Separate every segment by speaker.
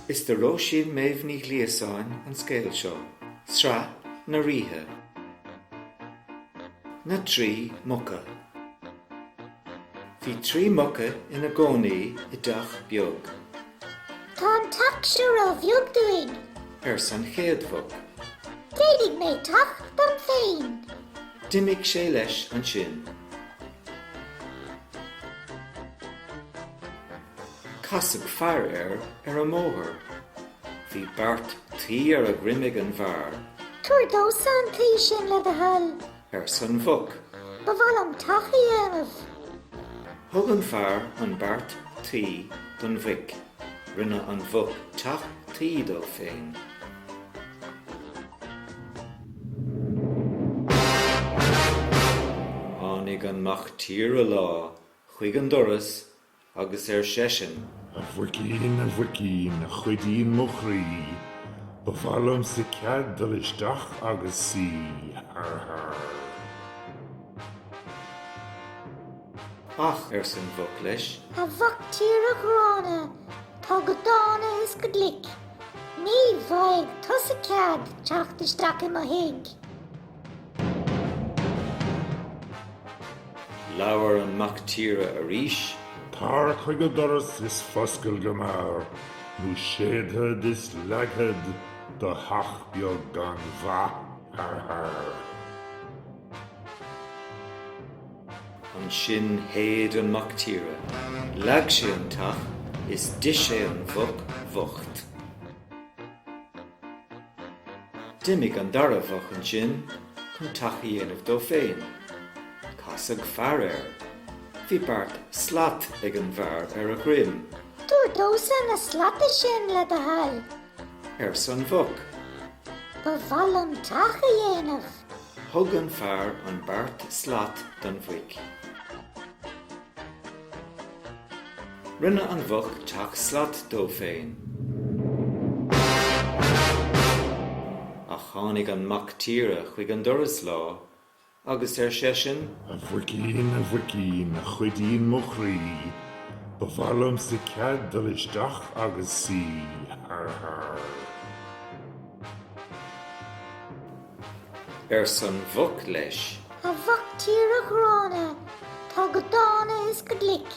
Speaker 1: Is de roisin méimhní ghliasáin an scéil seo, sra na ríthe. Na Trí Muca. Bhí Trí Muca ina gcónaí I dteach beag.
Speaker 2: Tá an teach siúr a bheag doing.
Speaker 1: San chéadmhog.
Speaker 2: Déananig mé teach don féin.
Speaker 1: D'imigh sé leis an sin. Casag fear ar a móthar. Bhí Bart tí ar a grimig an bhar.
Speaker 2: Tuair dós an tí sin le hall.
Speaker 1: San bhog.
Speaker 2: Ba bhfuil am teach I dhéanamh.
Speaker 1: Thug an fear an Bart tí don bhic. Rinne an bhog teach tí dó féin. Tháinig an mach tíre lá, chuig an doras, agus seisin.
Speaker 3: A bhuicín, a chuidín mo chrí, ba bhfuilm sa cead dul isteach agus sí, har.
Speaker 1: Ach san bhog leis.
Speaker 2: A bhag tír a grána, tá go dána is go glic. Ní bhaig tá sa cead teach isteach I mo hiig.
Speaker 1: Leabhar an mach tíre a ríis.
Speaker 3: Tar chuig a doras is foscail go mar, nó séadhead is leaghead do hach beag gan bha, har.
Speaker 1: An sin héad an mach tíre. Leag sé an teach, is dis sé an bhog bhocht. D'imigh an dara bhog an sin, chun teach I dhéanamh dó féin. Casag fear Bhí Bart slat ag an bhar ar a grim.
Speaker 2: Tuair dós na slata sin le hall.
Speaker 1: San bhog.
Speaker 2: Ba bhfuil am teach I dhéanamh.
Speaker 1: Thug an fear an Bart slat don bhic. Rinne an bhog teach slat dó féin. A tháinig an mach tíre chuig an doras lá, agus seisin.
Speaker 3: A bhuicín, a chuidín mo chrí, ba bhfuilm sa cead dul isteach agus sí, har.
Speaker 1: San bhog leis.
Speaker 2: A bhag tír a grána, tá go dána is go glic.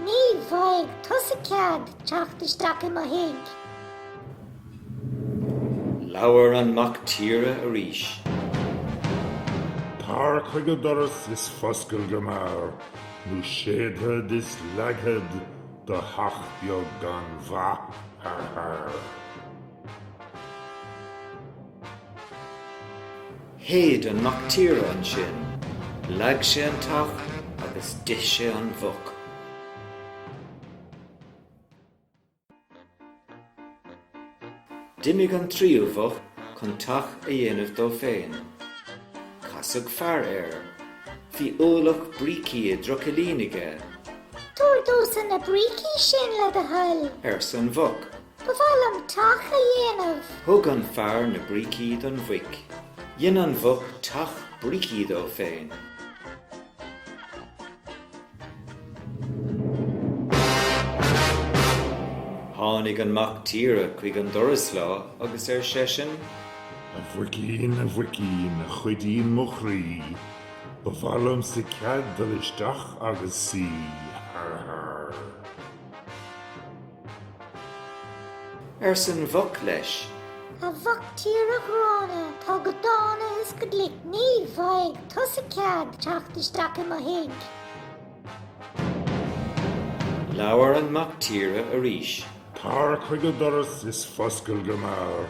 Speaker 2: Ní bhaig tá sa cead teach isteach I mo hiig.
Speaker 1: Leabhar an mach tíre a ríis.
Speaker 3: Tar chuig a doras is foscail go mar, nó séadhead is leaghead do hach beag gan bha, har.
Speaker 1: Héad an mach tíre an sin. Leag sé an teach agus dis sé an bhog. D'imigh an tríú bhog chun teach a dhéanamh dó féin. Casag fear Bhí ólach brící drochalínige.
Speaker 2: Tuair dós na brící sin le hall.
Speaker 1: San bhog.
Speaker 2: Ba bhfuil am teach a dhéanamh.
Speaker 1: Thug an fear na brící don bhic. Dhéan an bhog teach brící dó féin. Tháinig an mach tíre chuig an doras lá agus seisin.
Speaker 3: A bhuicín, a chuidín mo chrí, ba bhfuilm sa cead dul isteach agus sí, har.
Speaker 1: San bhog leis.
Speaker 2: A bhag tír a grána, tá go dána is go glic. Ní bhaig tá sa cead teach isteach I mo hiig.
Speaker 1: Leabhar an mach tíre a ríis.
Speaker 3: Tar chuig a doras is foscail go mar,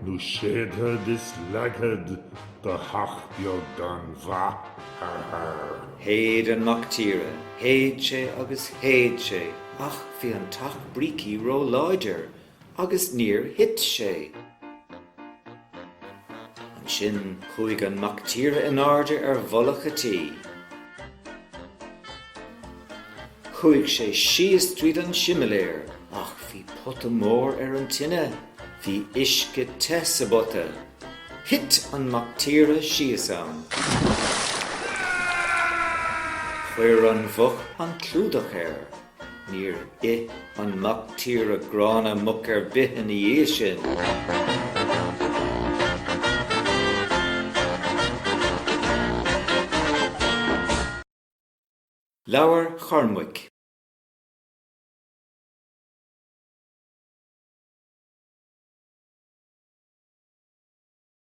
Speaker 3: nó séadhead is leaghead do hach beag gan bha, har.
Speaker 1: Héad an mach tíre. Héad sé agus héad sé. Ach bhí an teach brící ró láidir, agus níor hit sé. An sin chuig an mach tíre in áde ar bholachatí. Chuig sé síos tríd an similéir, ach bhí potta mór ar an tine. Bhí isce te sa bota. Hit an mach tíre síos an. chuir an bhuch an clúdach níor an mac tír a grána muc bithin í sin. Leabhar Chormaig.